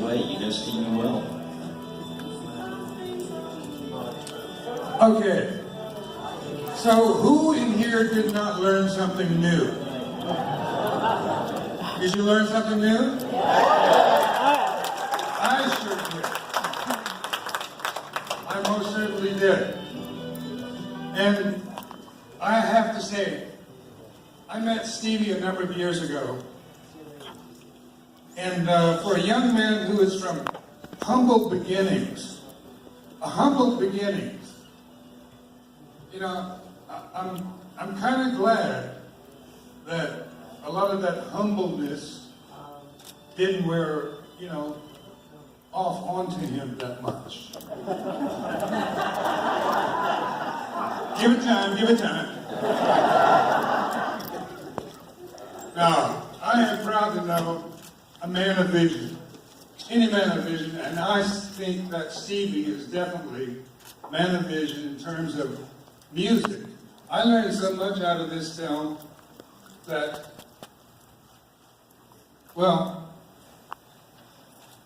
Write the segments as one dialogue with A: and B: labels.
A: away. You know Stevie well.
B: Okay. So who in here did not learn something new? Did you learn something new? I sure did. I most certainly did. And I have to say, I met Stevie a number of years ago. And for a young man who is from humble beginnings, you know, I'm kind of glad that a lot of that humbleness didn't wear, you know, off onto him that much. Give it time, give it time. Now, I am proud to know a man of vision, any man of vision, and I think that Stevie is definitely a man of vision in terms of music. I learned so much out of this film that, well,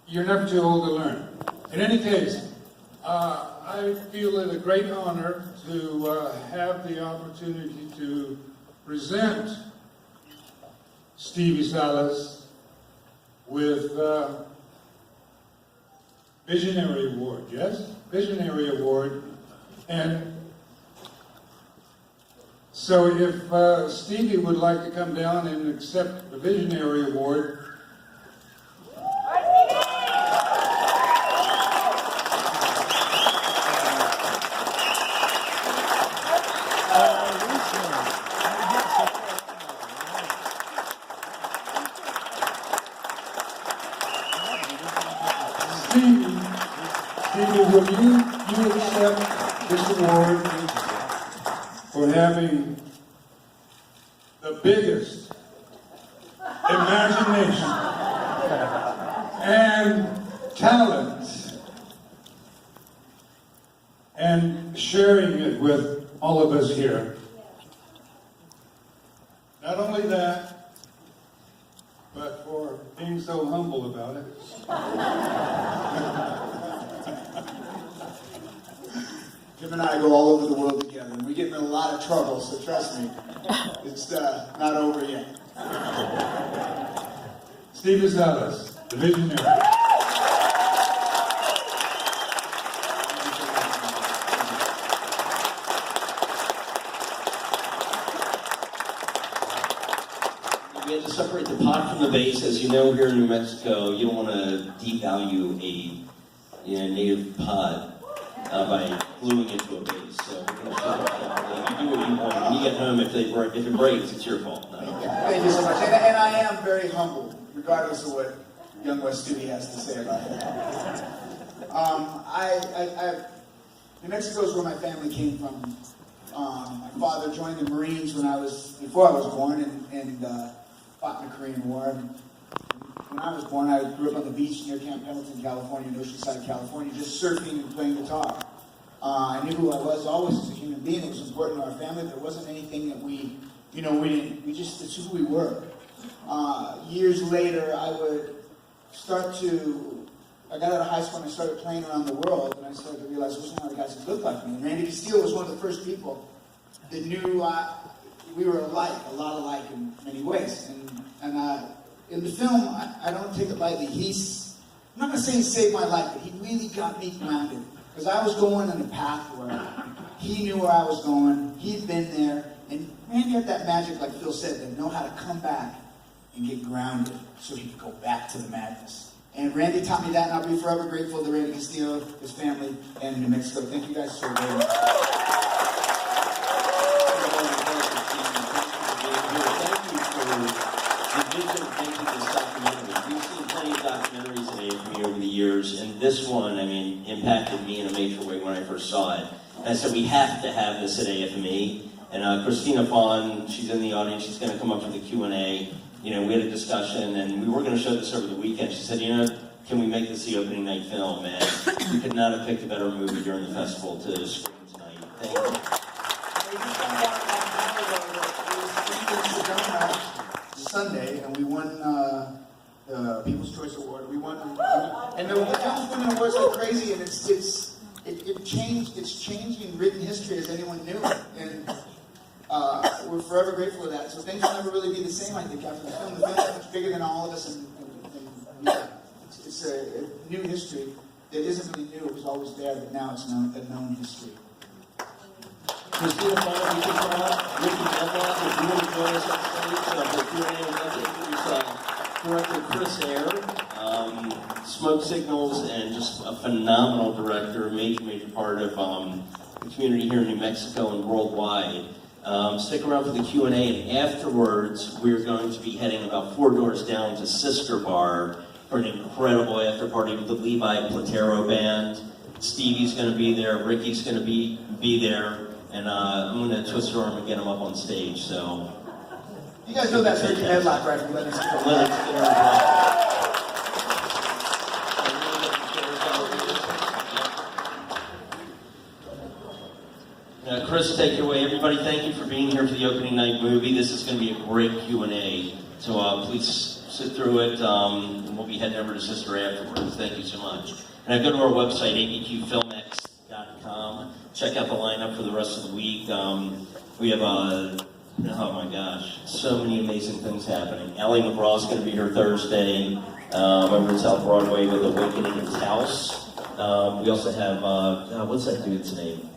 B: you're never too old to learn. In any case, I feel it a great honor to have the opportunity to present Stevie Salas with Visionary Award, yes? Visionary Award. And so if Stevie would like to come down and accept the Visionary Award. Stevie, will you accept this award for having the biggest imagination and talent and sharing it with all of us here? Not only that, but for being so humble about it.
C: Jim and I go all over the world together, and we get in a lot of trouble, so trust me, it's not over yet.
B: Stevie Salas, the Visionary.
A: We had to separate the pot from the base. As you know, here in New Mexico, you don't want to devalue a native pod by gluing it to a base. So you do what you want. When you get home, if it breaks, it's your fault.
C: Thank you so much. And I am very humble, regardless of what young Wes Stevie has to say about it. New Mexico is where my family came from. My father joined the Marines before I was born, and fought in the Korean War. And when I was born, I grew up on the beach near Camp Pendleton, California, in Oceanside, California, just surfing and playing guitar. I knew who I was always as a human being. It was important to our family. There wasn't anything that it's who we were. Years later, I got out of high school and I started playing around the world, and I started to realize there wasn't a lot of guys that looked like me. And Randy Castillo was one of the first people that knew we were alike, a lot alike in many ways. And in the film, I don't take it lightly. I'm not going to say he saved my life, but he really got me grounded. Because I was going on a path where he knew where I was going, he'd been there, and Randy had that magic, like Phil said, to know how to come back and get grounded so he could go back to the madness. And Randy taught me that, and I'll be forever grateful to Randy Castillo, his family, and New Mexico. Thank you guys so very much.
A: Years, and this one, impacted me in a major way when I first saw it. And I said, we have to have this at AFME. And Christina Fawn, she's in the audience, she's going to come up for the Q&A. We had a discussion, and we were going to show this over the weekend. She said, can we make this the opening night film? And we could not have picked a better movie during the festival to screen tonight. Thank you.
C: Sunday, and we won the People's Choice Award. We won, towards like crazy, and it's changing written history as anyone knew, and we're forever grateful for that. So things will never really be the same, I think, after the film. The film is much bigger than all of us, and yeah, it's a new history that isn't really new. It was always there, but now it's a known history.
A: Christina, finally, we can come up. Ricky Medlock, if you want to join us on stage, the Q&A, we'd like to introduce director Chris Eyre, Smoke Signals, and just a phenomenal director, major part of the community here in New Mexico and worldwide. Stick around for the Q&A, and afterwards, we're going to be heading about 4 doors down to Sister Bar for an incredible after party with the Levi Platero Band. Stevie's going to be there, Ricky's going to be there, and I'm going to twist her arm and get him up on stage. So,
C: you guys know that's Ricky Medlock, right? Let us
A: get her Chris, take it away. Everybody, thank you for being here for the opening night movie. This is going to be a great Q&A, so please sit through it, and we'll be heading over to Sister afterwards. Thank you so much. And go to our website, abqfilmx.com. Check out the lineup for the rest of the week. We have, oh my gosh, so many amazing things happening. Ally McGraw's going to be here Thursday over at South Broadway with Awakening His House. We also have, what's that dude's name?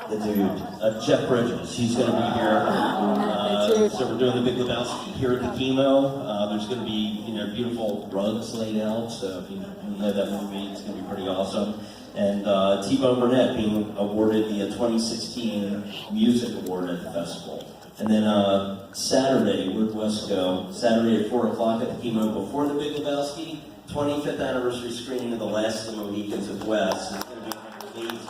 A: The dude, Jeff Bridges. He's going to be here. So we're doing the Big Lebowski here at the Chemo. There's going to be, beautiful rugs laid out. So if you know that movie, it's going to be pretty awesome. And T-Bone Burnett being awarded the 2016 Music Award at the festival. And then Saturday, where'd Wes go? Saturday at 4 o'clock at the Chemo before the Big Lebowski, 25th anniversary screening of The Last of the Mohicans with Wes. It's going to be amazing.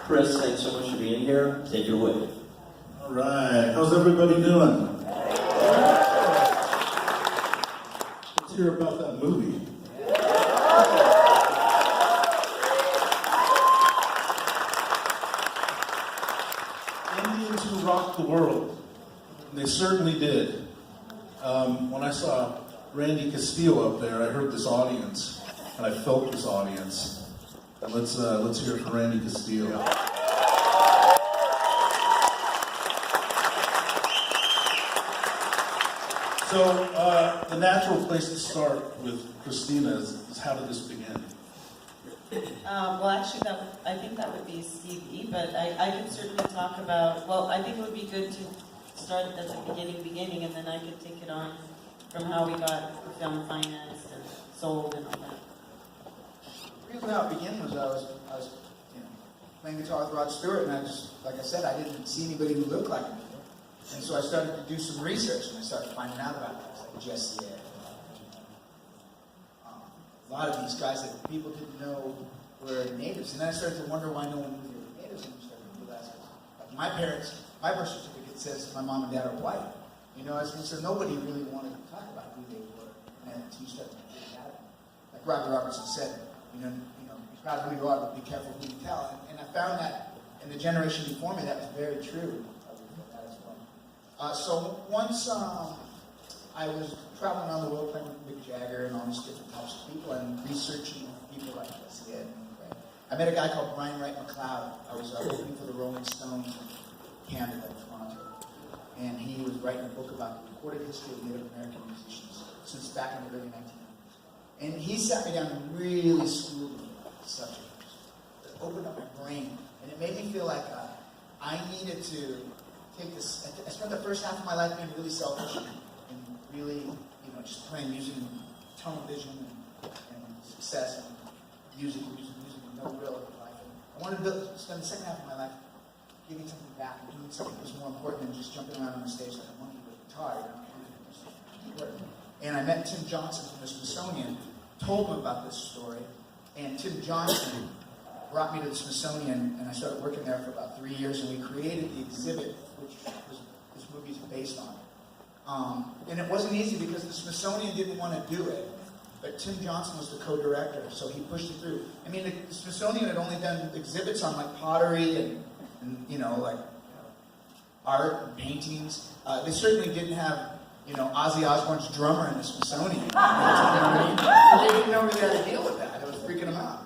A: Chris, thanks so much for being here. Take it away.
D: All right. How's everybody doing? Let's hear about that movie. Indians who rocked the world. And they certainly did. When I saw Randy Castillo up there, I heard this audience, and I felt this audience. And let's hear it for Randy Castillo. So the natural place to start with Christina is how did this begin?
E: Well, actually, I think that would be Stevie, but I could certainly talk about. Well, I think it would be good to start at the beginning, and then I could take it on from how we got the film financed and sold and all that.
C: Really how it began was I was playing guitar with Rod Stewart, and like I said, I didn't see anybody who looked like him. And so I started to do some research, and I started finding out about guys like Jesse Ed. A lot of these guys that people didn't know were natives, and then I started to wonder why no one knew they were natives, and I started to realize, like my birth certificate says my mom and dad are white. So nobody really wanted to talk about who they were, and until you started to figure it out. Like Robbie Robertson said, be proud of who you are, but be careful who you tell. And I found that in the generation before me, that was very true. That as well. So once I was traveling around the world playing with Mick Jagger and all these different types of people and researching people like Jesse Ed. I met a guy called Brian Wright McLeod. I was working for the Rolling Stones in Canada, Toronto. And he was writing a book about the recorded history of Native American musicians since back in the early 1900s. And he sat me down and really schooled me about the subject. It opened up my brain. And it made me feel like I needed to take this. I spent the first half of my life being really selfish and really, just playing music and tunnel vision and success and music, with no real life. And I wanted to spend the second half of my life giving something back and doing something that was more important than just jumping around on the stage like a monkey with a guitar. And I met Tim Johnson from the Smithsonian, told him about this story, and Tim Johnson brought me to the Smithsonian, and I started working there for about 3 years, and we created the exhibit, which this movie is based on. And it wasn't easy because the Smithsonian didn't want to do it, but Tim Johnson was the co-director, so he pushed it through. I mean, the Smithsonian had only done exhibits on like pottery and art and paintings. They certainly didn't have you know, Ozzy Osbourne's drummer in the Smithsonian. You know what I mean? So they didn't know really how to deal with that. It was freaking them out.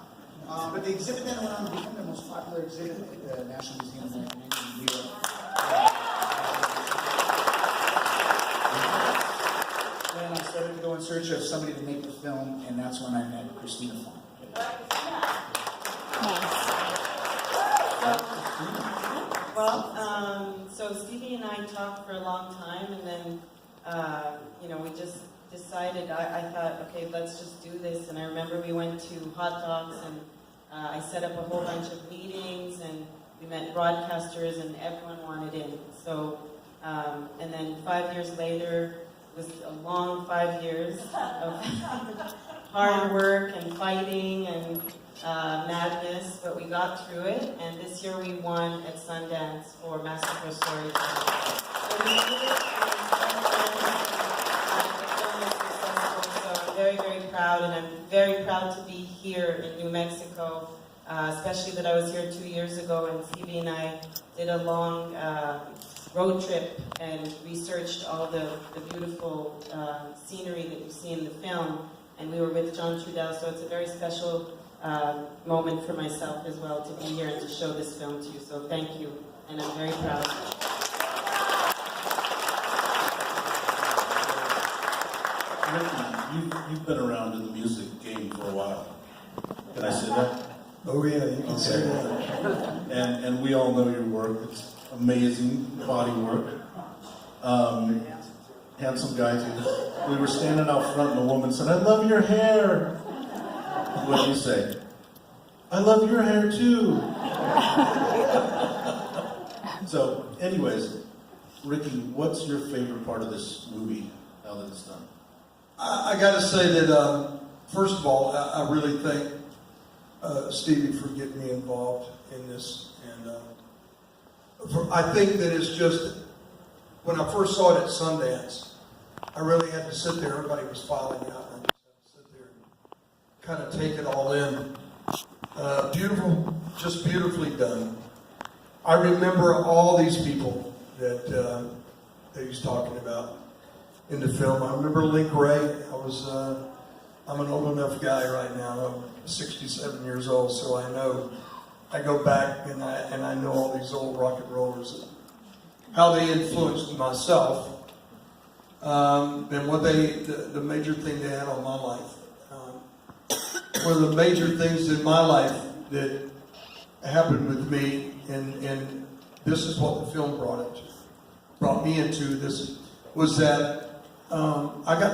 C: But the exhibit then went on to become the most popular exhibit at the National Museum of American Indian in New York. Then I started to go in search of somebody to make the film, and that's when I met Christina Fong.
E: So Stevie and I talked for a long time, and then, you know, we just decided, I thought, okay, let's just do this. And I remember we went to Hot Dogs, and I set up a whole bunch of meetings, and we met broadcasters, and everyone wanted in. So, and then 5 years later, it was a long 5 years of hard work and fighting and madness, but we got through it, and this year we won at Sundance for Masterful Storytelling. So we did it, and the film was successful, so I'm very, very proud, and I'm very proud to be here in New Mexico, especially that I was here 2 years ago, and Stevie and I did a long road trip and researched all the beautiful scenery that you see in the film, and we were with John Trudell, so it's a very special moment for myself as well to be here and to show this film to you. So thank you, and I'm very proud.
D: Ricky, you've been around in the music game for a while. Can I say that?
F: Oh yeah, you can say that.
D: And we all know your work. It's amazing body work. Handsome guy too. We were standing out front and a woman said, "I love your hair." What did you say? "I love your hair too." So, anyways, Ricky, what's your favorite part of this movie now that it's done?
F: I got to say that, first of all, I really thank Stevie for getting me involved in this. And I think that it's just, when I first saw it at Sundance, I really had to sit there. Everybody was filing out, and I just had to sit there and kind of take it all in. Beautiful, just beautifully done. I remember all these people that he's talking about in the film. I remember Link Ray. I'm an old enough guy right now. I'm 67 years old, so I know. I go back and I know all these old rock and rollers, how they influenced myself, and what the major thing they had on my life. One of the major things in my life that happened with me, and this is what the film brought me into this, was that I got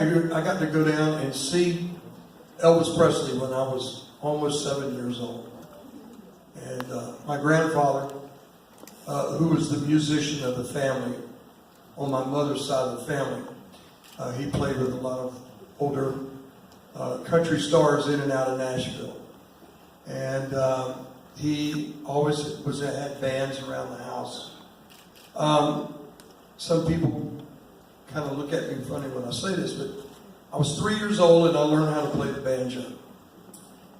F: to go down and see Elvis Presley when I was almost 7 years old. And my grandfather, who was the musician of the family, on my mother's side of the family, he played with a lot of older country stars in and out of Nashville. And he always had bands around the house. Some people kind of look at me funny when I say this, but I was 3 years old and I learned how to play the banjo.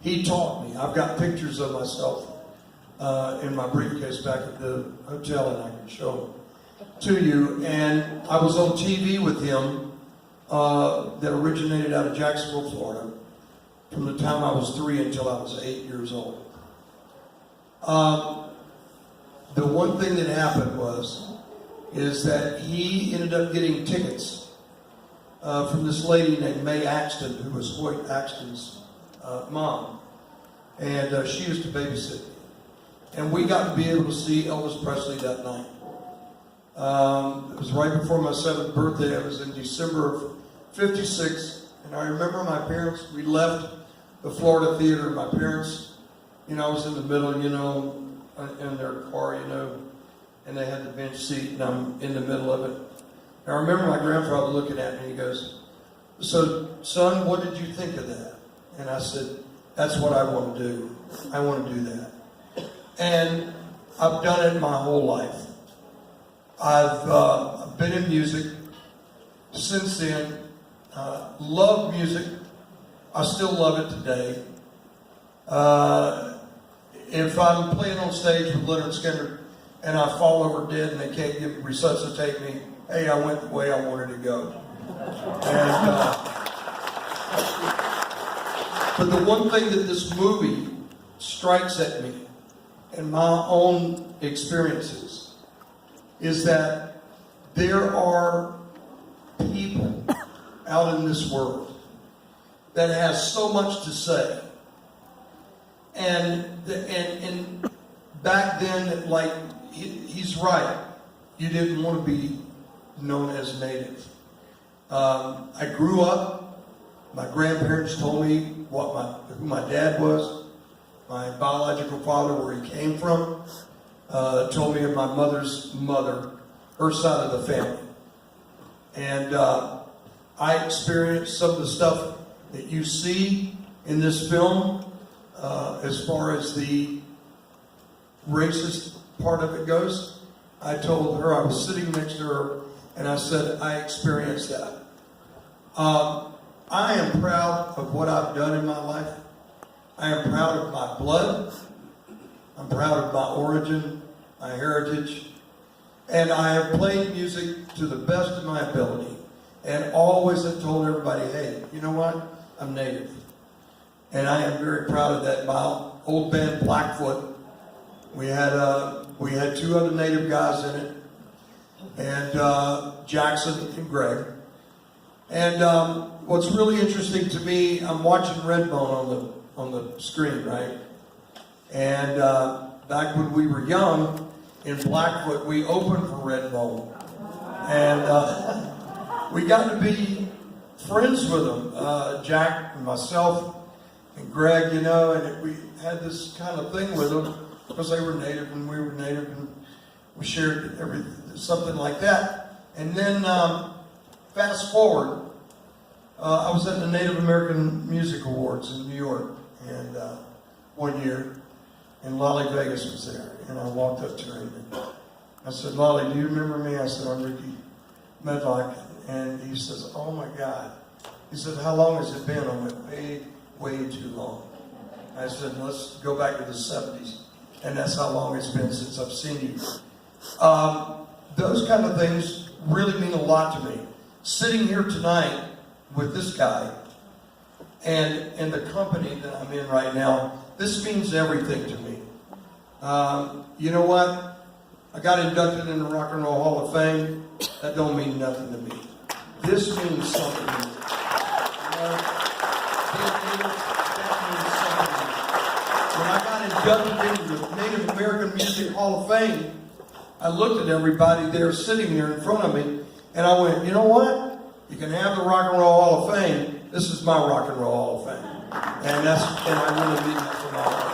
F: He taught me. I've got pictures of myself in my briefcase back at the hotel, and I can show them to you. And I was on TV with him that originated out of Jacksonville, Florida, from the time I was 3 until I was 8 years old. The one thing that happened is that he ended up getting tickets from this lady named Mae Axton, who was Hoyt Axton's mom. And she used to babysit me. And we got to be able to see Elvis Presley that night. It was right before my 7th birthday. It was in December of '56. And I remember my parents, we left the Florida Theater. My parents, I was in the middle, in their car, and they had the bench seat, and I'm in the middle of it. And I remember my grandfather looking at me, and he goes, "So, son, what did you think of that?" And I said, "That's what I want to do. I want to do that." And I've done it my whole life. I've been in music since then. Love music. I still love it today. If I'm playing on stage with Leonard Skinner and I fall over dead and they can't resuscitate me, hey, I went the way I wanted to go. And, but the one thing that this movie strikes at me in my own experiences is that there are people out in this world that has so much to say. And back then, like, he's right. You didn't want to be known as native. I grew up. My grandparents told me who my dad was, my biological father, where he came from. Told me of my mother's mother, her side of the family. And I experienced some of the stuff that you see in this film, as far as the racist part of it goes. I told her, I was sitting next to her, and I said, I experienced that. I am proud of what I've done in my life. I am proud of my blood. I'm proud of my origin, my heritage. And I have played music to the best of my ability. And always have told everybody, hey, you know what? I'm native. And I am very proud of that. My old band, Blackfoot, we had 2 other native guys in it. And Jackson and Greg. And what's really interesting to me, I'm watching Redbone on the screen, right? And back when we were young, in Blackfoot, we opened for Redbone. And we got to be friends with them, Jack and myself and Greg, you know, and we had this kind of thing with them because they were native and we were native, and we shared something like that. And then fast forward, I was at the Native American Music Awards in New York, and one year, and Lolly Vegas was there, and I walked up to her and I said, Lolly, do you remember me? I said, I'm Ricky Medlock. And he says, oh my God. He said, how long has it been? I went, way too long. I said, let's go back to the 70s. And that's how long it's been since I've seen you. Those kind of things really mean a lot to me. Sitting here tonight with this guy and the company that I'm in right now, this means everything to me. You know what? I got inducted in the Rock and Roll Hall of Fame. That don't mean nothing to me. This means something to me. When I got inducted into the Native American Music Hall of Fame, I looked at everybody there sitting there in front of me, and I went, you know what? You can have the Rock and Roll Hall of Fame. This is my Rock and Roll Hall of Fame. And I really mean that from my heart.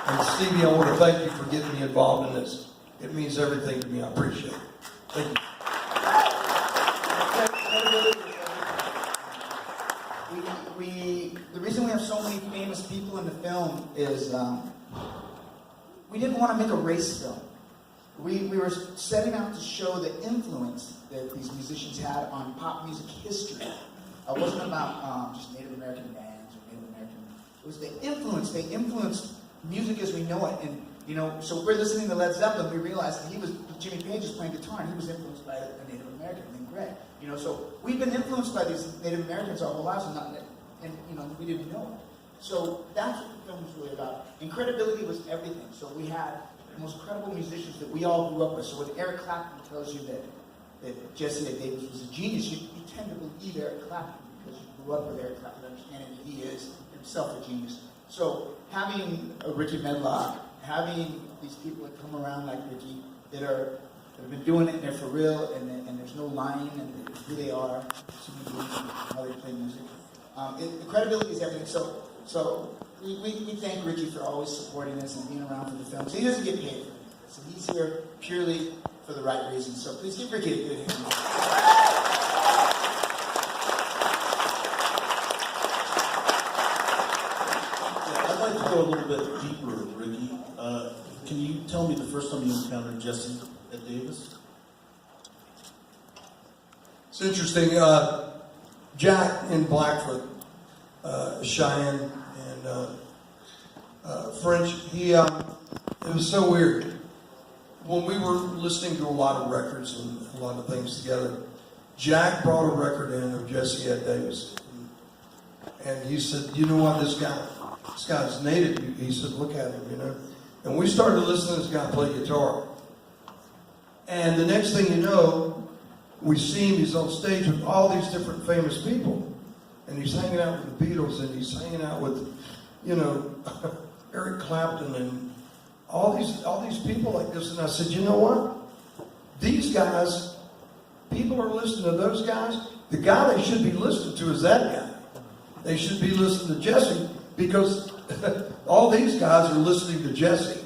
F: And Stevie, I want to thank you for getting me involved in this. It means everything to me. I appreciate it. Thank you.
C: The reason we have so many famous people in the film is we didn't want to make a race film. We were setting out to show the influence that these musicians had on pop music history. It wasn't about just Native American bands or Native American. It was the influence. They influenced music as we know it. And you know, so we're listening to Led Zeppelin. We realized that Jimmy Page was playing guitar, and he was influenced by a Native American named Greg. You know, so we've been influenced by these Native Americans our whole lives, and you know, we didn't know it. So that's what the film was really about. And credibility was everything. So we had the most credible musicians that we all grew up with. So when Eric Clapton tells you that Jesse Davis was a genius, you tend to believe Eric Clapton because you grew up with Eric Clapton, understanding that he is himself a genius. So having a Ricky Medlock, having these people that come around like Ricky that have been doing it and they're for real and there's no lying and who they are, how they play music. The credibility is everything. So we thank Ricky for always supporting us and being around for the film. So he doesn't get paid for it. So he's here purely for the right reasons. So please give Ricky a good hand.
G: I'd like to go a little bit deeper, Ricky. Can you tell me the first time you encountered Jesse at Davis?
F: It's interesting. Jack in Blackfoot, Cheyenne, and French, it was so weird. When we were listening to a lot of records and a lot of things together, Jack brought a record in of Jesse Ed Davis. And he said, you know what, this guy's native. He said, look at him, you know. And we started listening to this guy play guitar. And the next thing you know, we see him, he's on stage with all these different famous people. And he's hanging out with the Beatles, and he's hanging out with, you know, Eric Clapton and all these people like this. And I said, you know what? These guys, people are listening to those guys. The guy they should be listening to is that guy. They should be listening to Jesse, because all these guys are listening to Jesse.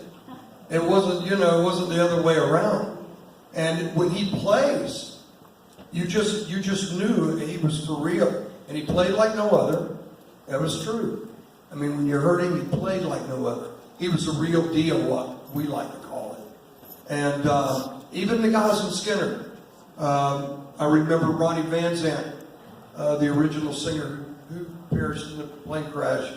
F: It wasn't, you know, it wasn't the other way around. And when he plays, you just knew he was for real. And he played like no other. That was true. I mean, when you heard him, he played like no other. He was the real deal, what we like to call it. And even the guys in Skinner. I remember Ronnie Van Zant, the original singer who perished in the plane crash.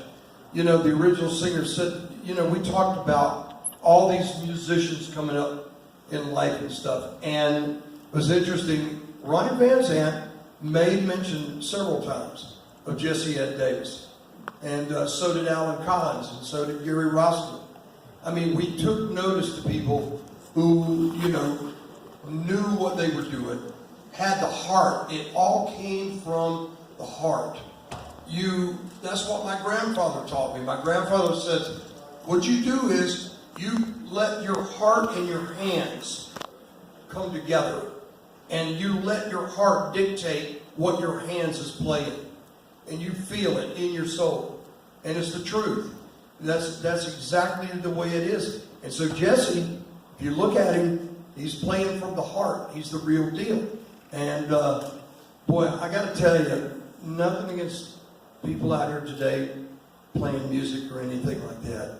F: You know, the original singer said, you know, we talked about all these musicians coming up in life and stuff. And it was interesting, Ronnie Van Zant made mention several times of Jesse Ed Davis. And so did Alan Collins, and so did Gary Rossman. I mean, we took notice to people who, you know, knew what they were doing, had the heart. It all came from the heart. That's what my grandfather taught me. My grandfather said, what you do is you let your heart and your hands come together, and you let your heart dictate what your hands is playing, and you feel it in your soul, and it's the truth. That's exactly the way it is. And so Jesse, if you look at him, he's playing from the heart. He's the real deal. And boy, I got to tell you, nothing against people out here today playing music or anything like that.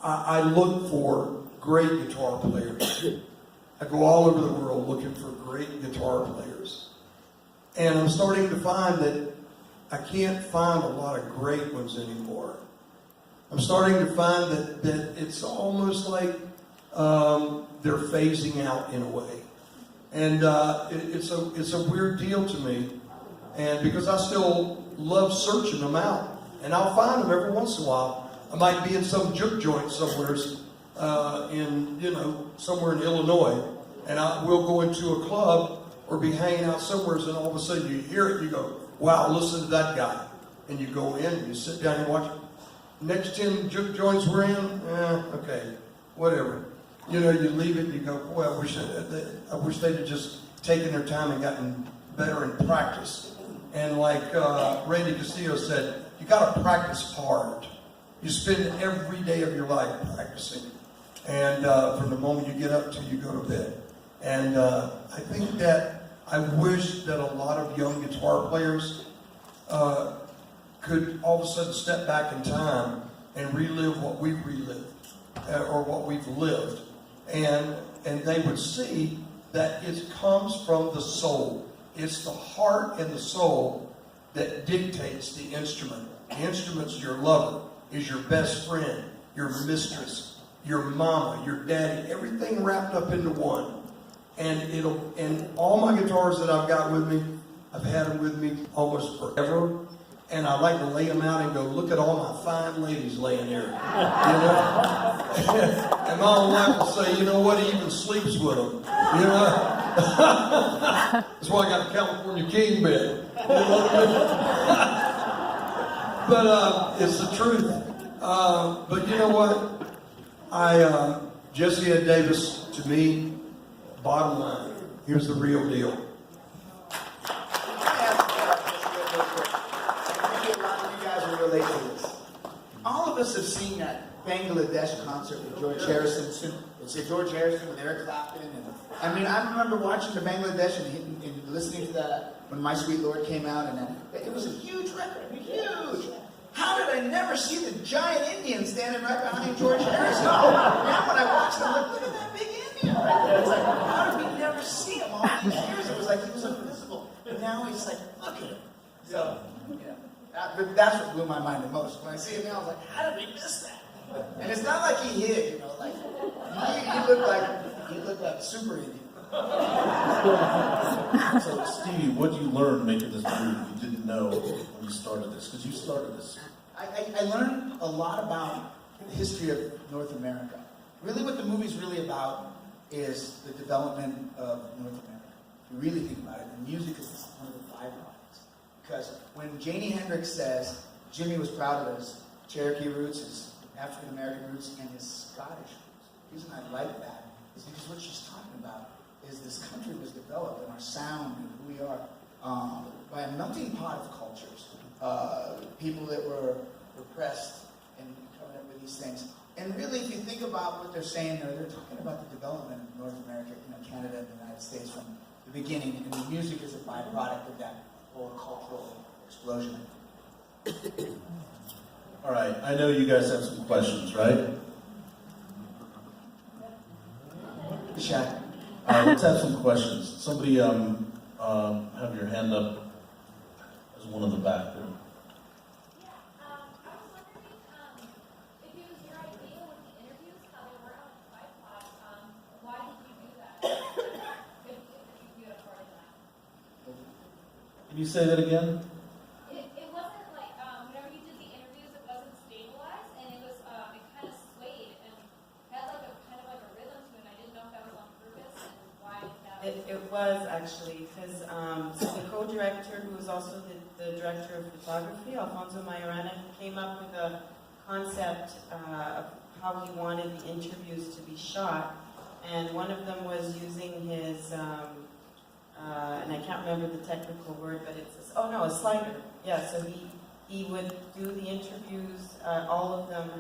F: I look for great guitar players. I go all over the world looking for great guitar players. And I'm starting to find that I can't find a lot of great ones anymore. I'm starting to find that it's almost like they're phasing out in a way. And it's a weird deal to me. And because I still love searching them out. And I'll find them every once in a while. I might be in some juke joint somewhere somewhere in Illinois. And we'll go into a club or be hanging out somewhere, and all of a sudden you hear it, you go, wow, listen to that guy. And you go in and you sit down and watch it. Next 10 juke joints we're in, okay, whatever. You know, you leave it and you go, boy, I wish they'd have just taken their time and gotten better in practice. And like Randy Castillo said, you got to practice hard. You spend every day of your life practicing. And from the moment you get up till you go to bed. And I think that I wish that a lot of young guitar players could all of a sudden step back in time and relive what we've relived or what we've lived. And they would see that it comes from the soul. It's the heart and the soul that dictates the instrument. The instrument's your lover, is your best friend, your mistress, your mama, your daddy, everything wrapped up into one. And all my guitars that I've got with me, I've had them with me almost forever. And I like to lay them out and go, look at all my fine ladies laying there. You know? And my old wife will say, you know what, he even sleeps with them. You know? That's why I got the California King bed. You know? But it's the truth. But you know what? Jesse Ed Davis, to me, bottom line, he was the real deal.
C: Relate to this. All of us have seen that Bangladesh concert with George Harrison. It's a George Harrison with Eric Clapton. And I mean, I remember watching the Bangladesh and listening to that when My Sweet Lord came out, and it was a huge record. I mean, huge. How did I never see the giant Indian standing right behind George Harrison? Now when I watched him, I'm like, look at that big Indian right there. It's like, how did we never see him all these years? It was like he was invisible. But now he's like, look at him. So, yeah. But that's what blew my mind the most. When I see him now, I was like, how did we miss that? And it's not like he hid, you know, like he looked like super Indian.
G: So, Stevie, what did you learn making this movie you didn't know when you started this? Because you started this.
C: I learned a lot about the history of North America. Really what the movie's really about is the development of North America. If you really think about it, the music is one of the byproducts. Because when Janie Hendricks says Jimmy was proud of his Cherokee roots, his African American roots, and his Scottish roots, the reason I like that is because what she's talking about is this country was developed and our sound and who we are by a melting pot of cultures. People that were repressed and coming up with these things. And really, if you think about what they're saying there, they're talking about the development of North America, Canada and the United States from the beginning, and the music is a byproduct of that whole cultural explosion.
G: All right, I know you guys have some questions, right?
C: Shaq.
G: All right, let's have some questions. Somebody have your hand up. There's one in the back there. Can you say that again?
H: It wasn't like, whenever you did the interviews, it wasn't stabilized, and it was, it kind of swayed and had like a kind of like a rhythm to it, and I didn't know if that was on purpose and why that was.
E: It was actually, because so the co-director, who was also the director of photography, Alfonso Majorana, came up with a concept of how he wanted the interviews to be shot, and one of them was using his, and I can't remember the technical word, but it's, a slider. Yeah, so he would do the interviews, all of them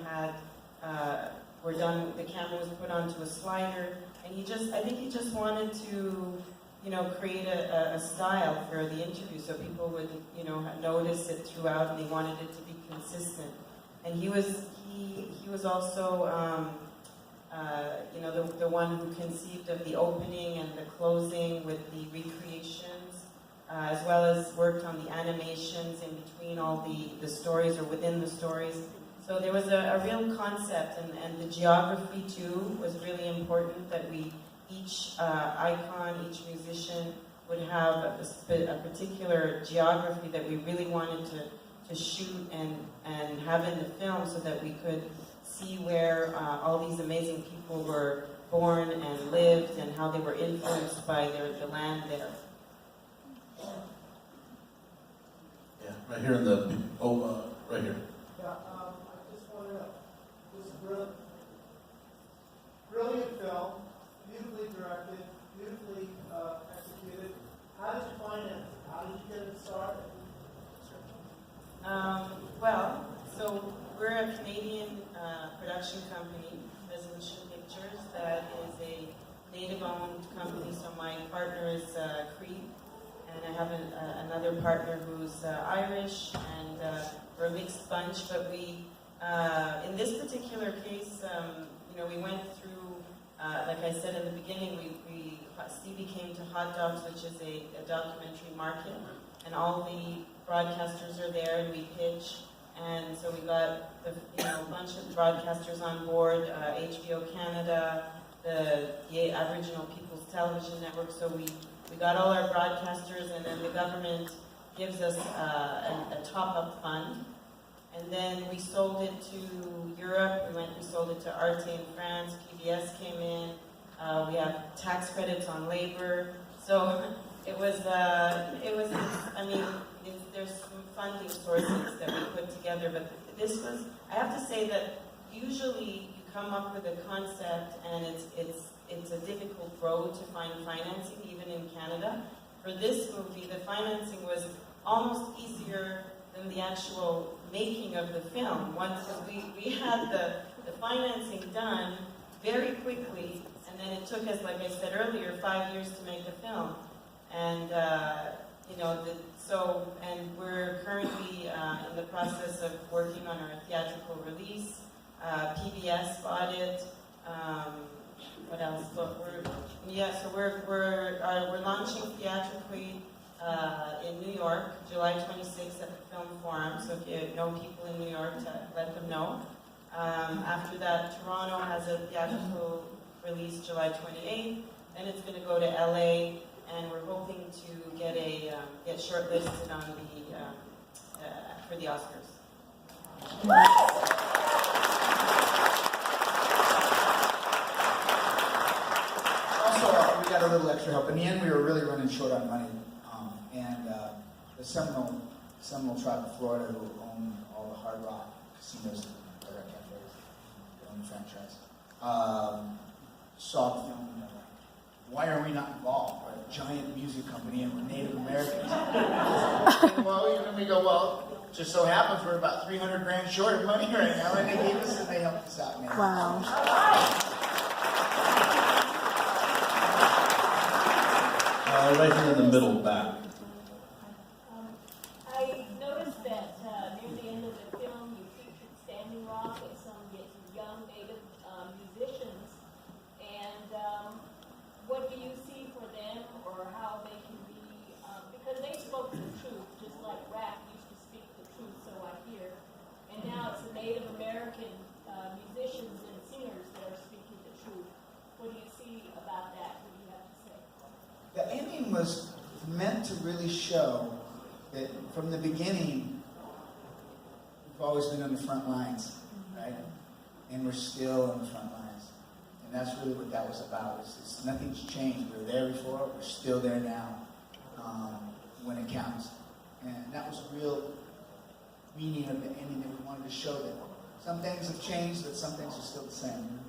E: were done, the camera was put onto a slider, and I think he just wanted to, create a style for the interview so people would, notice it throughout, and they wanted it to be consistent. And he was also, the one who conceived of the opening and the closing with the recreations, as well as worked on the animations in between all the stories or within the stories. So there was a real concept, and the geography too was really important, that each icon, each musician would have a particular geography that we really wanted to shoot and have in the film so that we could see where all these amazing people were born and lived and how they were influenced by the land there.
G: Yeah, right here in the, right here.
I: Yeah, I just wanted to, this is brilliant film, beautifully directed, beautifully executed. How did you finance it? How did you get it started?
E: So we're a Canadian production company, Resolution Pictures, that is a native-owned company. So my partner is Cree, and I have another partner who's Irish, and we're a mixed bunch. But we, in this particular case, we went through, like I said in the beginning, Stevie came to Hot Dogs, which is a documentary market, and all the broadcasters are there, and we pitch. And so we got a bunch of broadcasters on board, HBO Canada, the Aboriginal People's Television Network. So we got all our broadcasters, and then the government gives us a top-up fund. And then we sold it to Europe. We sold it to Arte in France. PBS came in. We have tax credits on labor. So there's some funding sources that we put together, but this was, I have to say that usually you come up with a concept and it's a difficult road to find financing, even in Canada. For this movie, the financing was almost easier than the actual making of the film. Once we had the financing done very quickly, and then it took us, like I said earlier, 5 years to make the film. And and we're currently in the process of working on our theatrical release. PBS bought it. What else? But we're launching theatrically in New York, July 26th at the Film Forum. So if you know people in New York, let them know. After that, Toronto has a theatrical release July 28th. then it's going to go to LA, and we're hoping to get shortlisted on for the Oscars.
C: Also, we got a little extra help. In the end, we were really running short on money, and the Seminole Tribe of Florida, who own all the Hard Rock casinos, Hard Rock cafes, they own the franchise, saw the film and they're like, "Why are we not involved? We're a giant music company and we're Native Americans." And we go, "Well, just so happens we're about 300 grand short of money right now," and they gave us and they helped us out, man.
J: Wow.
G: Right here in the middle back.
K: I noticed that near the end of the film, you featured Standing Rock and some young Native musicians. And what do you see for them, or how they can be? Because they spoke the truth, just like rap used to speak the truth, so I hear. And now it's the Native American musicians and singers that are speaking the truth. What do you see about that? What do you have to say?
C: The ending was meant to really show that from the beginning, we've always been on the front lines, right? And we're still on the front lines. And that's really what that was about. It's nothing's changed. We were there before, we're still there now, when it counts. And that was the real meaning of the ending, that we wanted to show that some things have changed, but some things are still the same.